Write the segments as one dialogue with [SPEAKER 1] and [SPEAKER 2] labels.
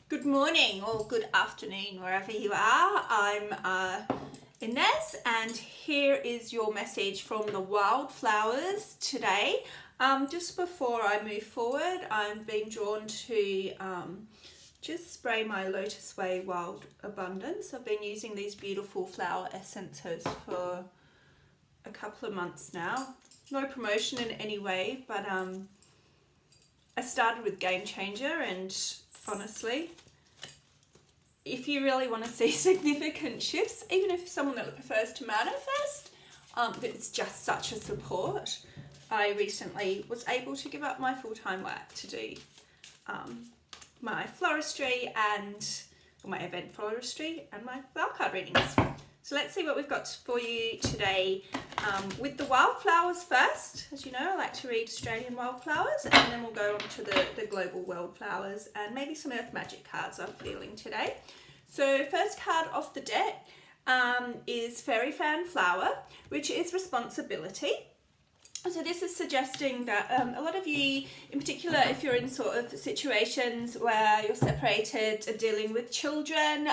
[SPEAKER 1] Good morning or good afternoon, wherever you are. I'm Inez, and here is your message from the wildflowers today. Just before I move forward, I've been drawn to just spray my Lotus Way Wild Abundance. I've been using these beautiful flower essences for a couple of months now. No promotion in any way, but I started with Game Changer, and honestly, if you really want to see significant shifts, even if someone that prefers to manifest, it's just such a support. I recently was able to give up my full-time work to do my floristry and my event floristry and my flower card readings. So let's see what we've got for you today with the wildflowers first. As you know, I like to read Australian wildflowers, and then we'll go on to the global wildflowers and maybe some earth magic cards I'm feeling today. So first card off the deck is Fairy Fan Flower, which is responsibility. So this is suggesting that a lot of you, in particular, if you're in sort of situations where you're separated, dealing with children,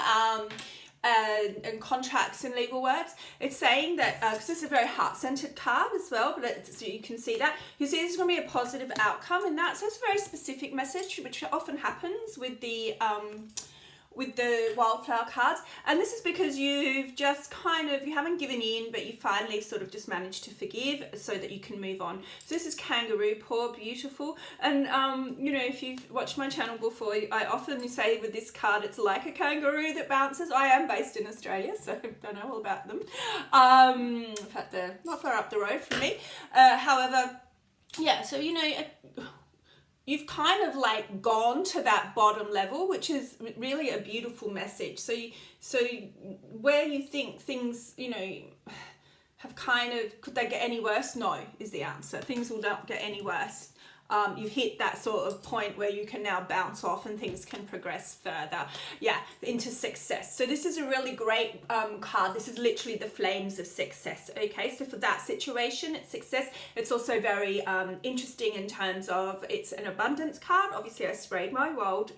[SPEAKER 1] and contracts and legal works, it's saying that, because this is a very heart-centered card as well, but so you can see that, you see there's going to be a positive outcome, and that's a very specific message, which often happens with the wildflower cards. And this is because you've just you haven't given in, but you finally sort of just managed to forgive so that you can move on. So this is kangaroo paw, beautiful. And you know, if you've watched my channel before, I often say with this card it's like a kangaroo that bounces. I am based in Australia, so I know all about them. In fact, they're not far up the road from me. However, yeah, so you know, you've kind of like gone to that bottom level, which is really a beautiful message. So where you think things, you know, have could they get any worse? No, is the answer. Things will not get any worse. You've hit that sort of point where you can now bounce off and things can progress further, into success. So this is a really great card. This is literally the flames of success. Okay, so for that situation, it's success. It's also very interesting in terms of it's an abundance card. Obviously, I sprayed my wild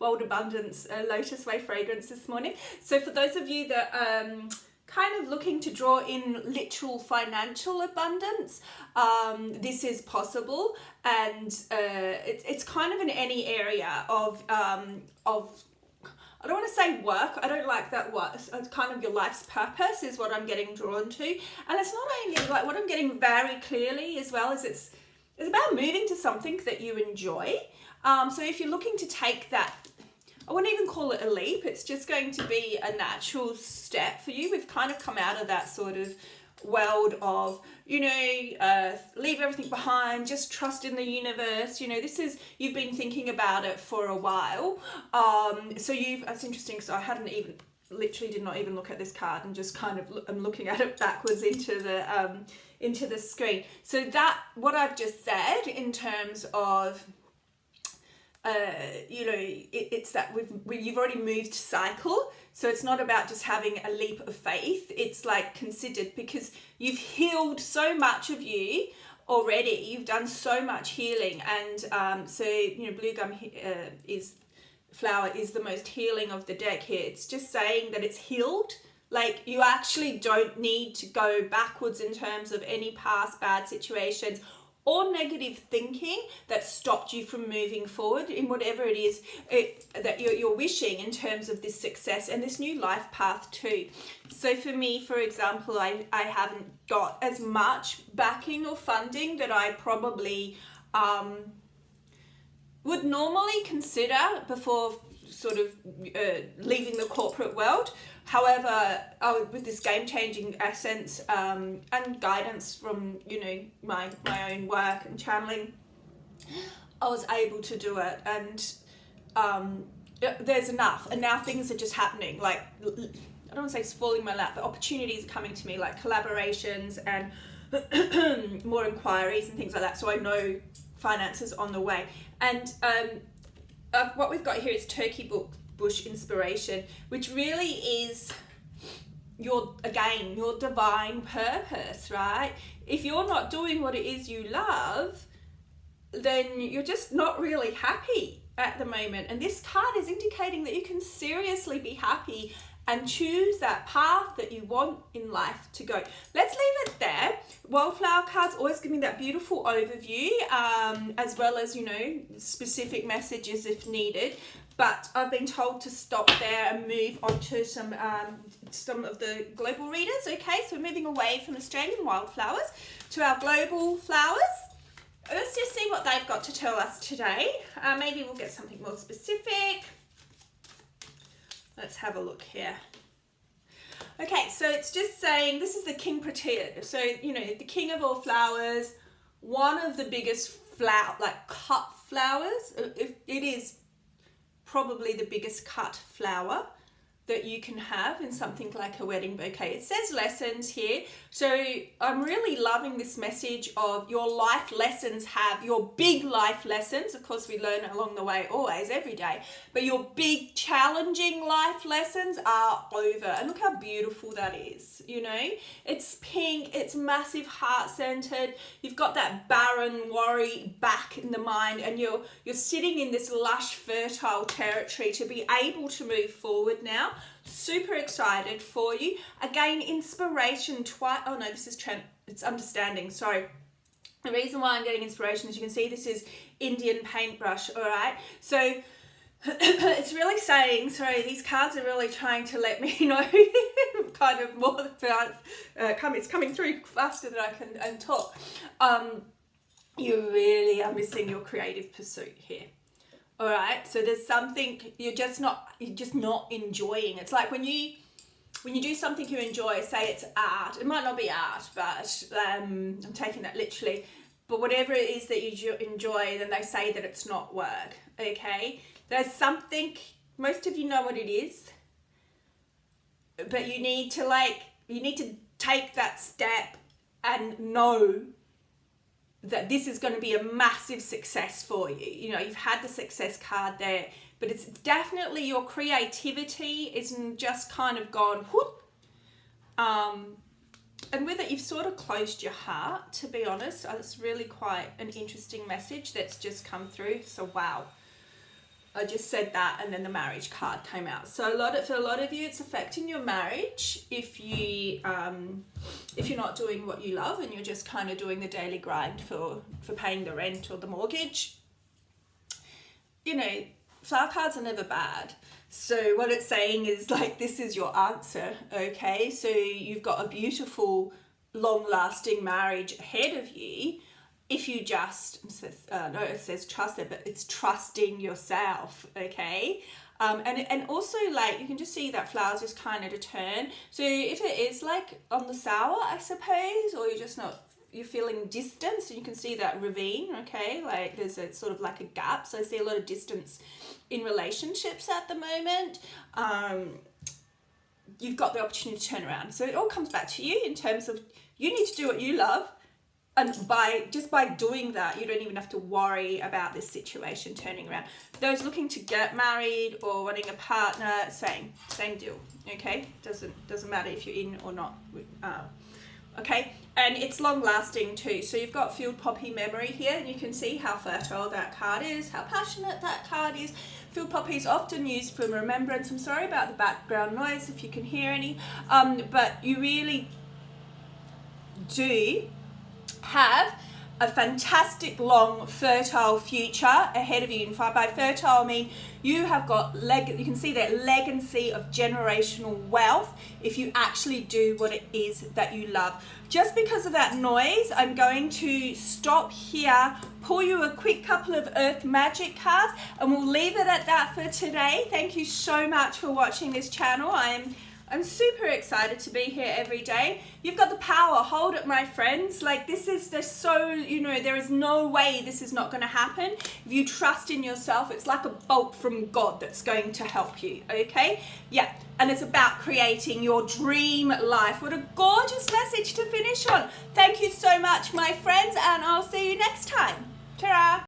[SPEAKER 1] abundance Lotus Way fragrance this morning. So for those of you that kind of looking to draw in literal financial abundance, this is possible, and it's kind of in any area of I don't want to say work, I don't like that word. It's kind of your life's purpose is what I'm getting drawn to, and it's not only like what I'm getting very clearly as well as it's about moving to something that you enjoy. So if you're looking to take that, I wouldn't even call it a leap, it's just going to be a natural step for you. We've kind of come out of that sort of world of, you know, leave everything behind, just trust in the universe. You know, you've been thinking about it for a while. That's interesting, because I literally did not even look at this card, and just kind of I'm looking at it backwards into the screen. So that, what I've just said in terms of, you know, it's that you've already moved cycle. So it's not about just having a leap of faith. It's like considered, because you've healed so much of you already. You've done so much healing, and so you know, blue gum flower is the most healing of the deck here. It's just saying that it's healed. Like, you actually don't need to go backwards in terms of any past bad situations or negative thinking that stopped you from moving forward in whatever it is that you're wishing in terms of this success and this new life path too. So for me, for example, I haven't got as much backing or funding that I probably would normally consider before sort of leaving the corporate world. However, with this game-changing essence and guidance from, you know, my own work and channeling, I was able to do it, and there's enough. And now things are just happening. Like, I don't want to say it's falling in my lap, but opportunities are coming to me, like collaborations and more inquiries and things like that. So I know finances on the way. And what we've got here is Turkey Bush Inspiration, which really is your divine purpose, right? If you're not doing what it is you love, then you're just not really happy. at the moment. And this card is indicating that you can seriously be happy and choose that path that you want in life to go. Let's leave it there. Wildflower cards always give me that beautiful overview, as well as, you know, specific messages if needed. But I've been told to stop there and move on to some of the global readers. Okay, so we're moving away from Australian wildflowers to our global flowers. Let's just see what they've got to tell us today. Maybe we'll get something more specific. Let's have a look here. Okay, so it's just saying this is the King Protea. So, you know, the king of all flowers, one of the biggest cut flowers. It is probably the biggest cut flower that you can have in something like a wedding bouquet. It says lessons here. So I'm really loving this message of your life lessons your big life lessons. Of course, we learn along the way always, every day. But your big challenging life lessons are over. And look how beautiful that is, you know. It's pink, it's massive heart-centered. You've got that barren worry back in the mind, and you're sitting in this lush, fertile territory to be able to move forward now. Super excited for you. Again, inspiration twice. Oh no, this is it's understanding. Sorry. The reason why I'm getting inspiration is you can see this is Indian paintbrush. All right. So it's really saying, sorry, these cards are really trying to let me know kind of more it's coming through faster than I can talk. You really are missing your creative pursuit here. All right, so there's something you're just not enjoying. It's like when you do something you enjoy, say it's art. It might not be art, but I'm taking that literally. But whatever it is that you enjoy, then they say that it's not work. Okay, there's something. Most of you know what it is, but you need to take that step and know that this is going to be a massive success for you. You know, you've had the success card there, but it's definitely your creativity isn't just kind of gone whoop. And with it, you've sort of closed your heart, to be honest. It's really quite an interesting message that's just come through. So wow. I just said that, and then the marriage card came out. So for a lot of you, it's affecting your marriage if you're not doing what you love and you're just kind of doing the daily grind for paying the rent or the mortgage. You know, flower cards are never bad. So what it's saying is like, this is your answer, okay? So you've got a beautiful, long-lasting marriage ahead of you. If you just, it says trust there, but it's trusting yourself, okay? And also, like, you can just see that flowers just kind of turn. So if it is like on the sour, I suppose, or you're feeling distance, and you can see that ravine, okay? Like there's a sort of like a gap. So I see a lot of distance in relationships at the moment. You've got the opportunity to turn around. So it all comes back to you in terms of you need to do what you love. And by doing that, you don't even have to worry about this situation turning around. For those looking to get married or wanting a partner, same deal. Okay, doesn't matter if you're in or not. Okay, and it's long lasting too. So you've got field poppy memory here, and you can see how fertile that card is, how passionate that card is. Field poppy is often used for remembrance. I'm sorry about the background noise if you can hear any, but you really do have a fantastic, long, fertile future ahead of you. And by fertile, I mean you have got you can see that legacy of generational wealth if you actually do what it is that you love. Just because of that noise, I'm going to stop here, pull you a quick couple of Earth Magic cards, and we'll leave it at that for today. Thank you so much for watching this channel. I'm super excited to be here every day. You've got the power. Hold it, my friends. Like there is no way this is not going to happen. If you trust in yourself, it's like a bolt from God that's going to help you, okay? Yeah, and it's about creating your dream life. What a gorgeous message to finish on. Thank you so much, my friends, and I'll see you next time. Ta-ra!